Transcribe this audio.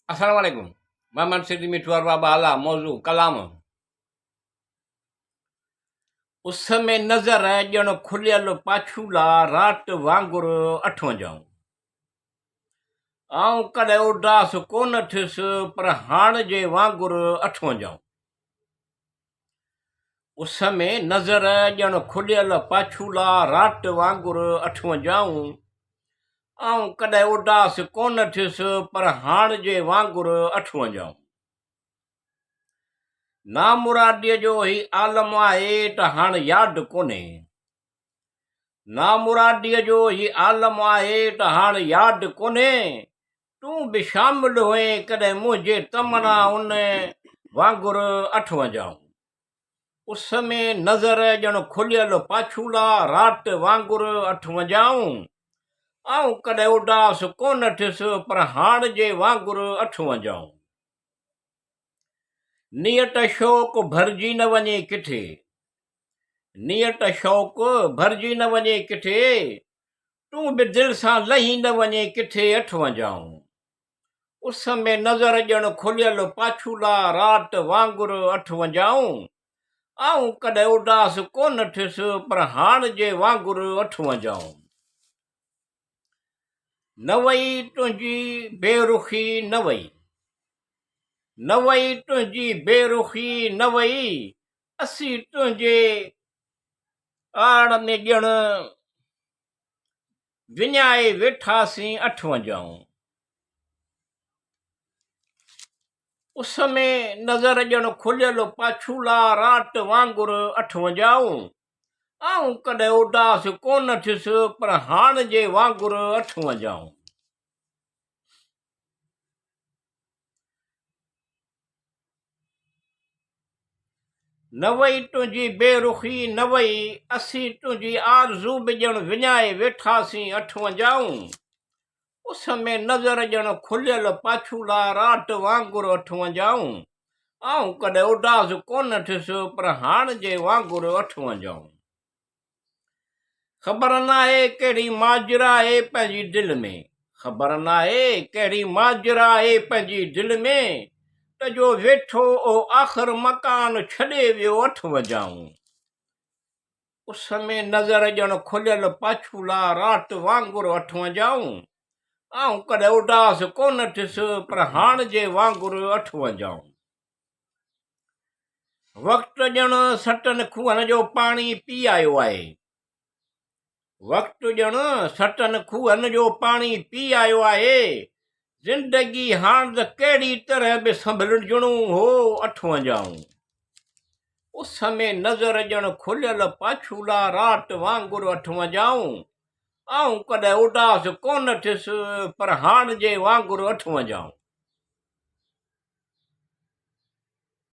अस्सलाम वालेकुम। मोहम्मद सिद्दीक मिठुआर बाबा आला मौजू कलाम। उस में नज़र ॼण खुलियल पाछूला रात वांगुर अठवंजाहूं। आऊं कॾहिं उदास कोन थियुसि पर हाण जे वांगुर अठवंजाहूं। उस में नज़र ॼण खुलियल पाछूला रात वांगुर अठवंजाहूं। आऊं कॾहिं उदास कोन थियुसि पर हाण जे वांगुर अठवंजाहूं। नामुरादीअ जो ही आलम आहे त हाणे यादि कोन्हे। नामुरादीअ जो ही आलम आहे त हाणे यादि कोन्हे। तूं बि शामिल हुए कॾहिं मुंहिंजे तमना उन वांगुर अठवंजाहूं। उस में नज़र ॼण खुलियल पाछूला रात वांगुर अठवंजाहूं। आऊं कॾहिं उदास कोन थियुसि पर हाण जे वांगुर अठवंजाहूं। नियत शौक़ भरिजी न वञे किथे। नियत शौक़ भरिजी न वञे किथे। तूं बि दिलि सां लही न वञे किथे अठवंजाहूं। उस में नज़र ॼण खुलियल पाछूला रात वांगुर अठवंजाहूं। आऊं कॾहिं उदास कोन थियुसि पर हाण जे वांगुर अठवंजाहूं। न वई तुंहिंजी बेरुखी न वई। न वई तुंहिंजी बेरुखी न वई। असीं तुंहिंजे आड़ में ॼण विञाए वेठासीं अठवंजाहूं। उस में नज़र ॼण खुलियल पाछूला रात वांगुर अठवंजाहूं। आऊं कॾहिं उदास कोन थियुसि पर हाण जे वांगुर अठवंजाहूं। न वई तुंहिंजी बेरुखी न वई। असीं तुंहिंजी आरज़ू बि ॼण विञाए वेठासीं अठवंजाहूं। उस में नज़र ॼण खुलियल पाछूला रात वांगुर अठवंजाहूं। आऊं कॾहिं उदास कोन थियुसि पर हाण जे वांगुर अठवंजाहूं। ख़बर नाहे कहिड़ी माजरा आहे पंहिंजी दिलि में। ख़बर नाहे कहिड़ी माजरा आहे पंहिंजी दिलि में त जो वेठो ओ आख़िर मकान छॾे वियो अठवंजाहूं। उस में नज़र ॼण खुलियल पाछूला रात वांगुर अठवंजाहूं। आऊं कॾहिं उदास कोन थियुसि पर हाण जे वांगुर अठवंजाहूं। वक़्तु ॼण सटनि खूहनि जो पाणी पी आयो आहे। वक़्तु ॼण सटनि खूहनि जो पाणी पी आयो आहे। ज़िंदगी हाण त कहिड़ी तरह बि संभलजणो हो अठवंजाहूं। उस में नज़र ॼण खुलियल पाछूला रात वांगुर अठवंजाहूं। आऊं कॾहिं उदास कोन थियुसि पर हाण जे वांगुर अठवंजाहूं।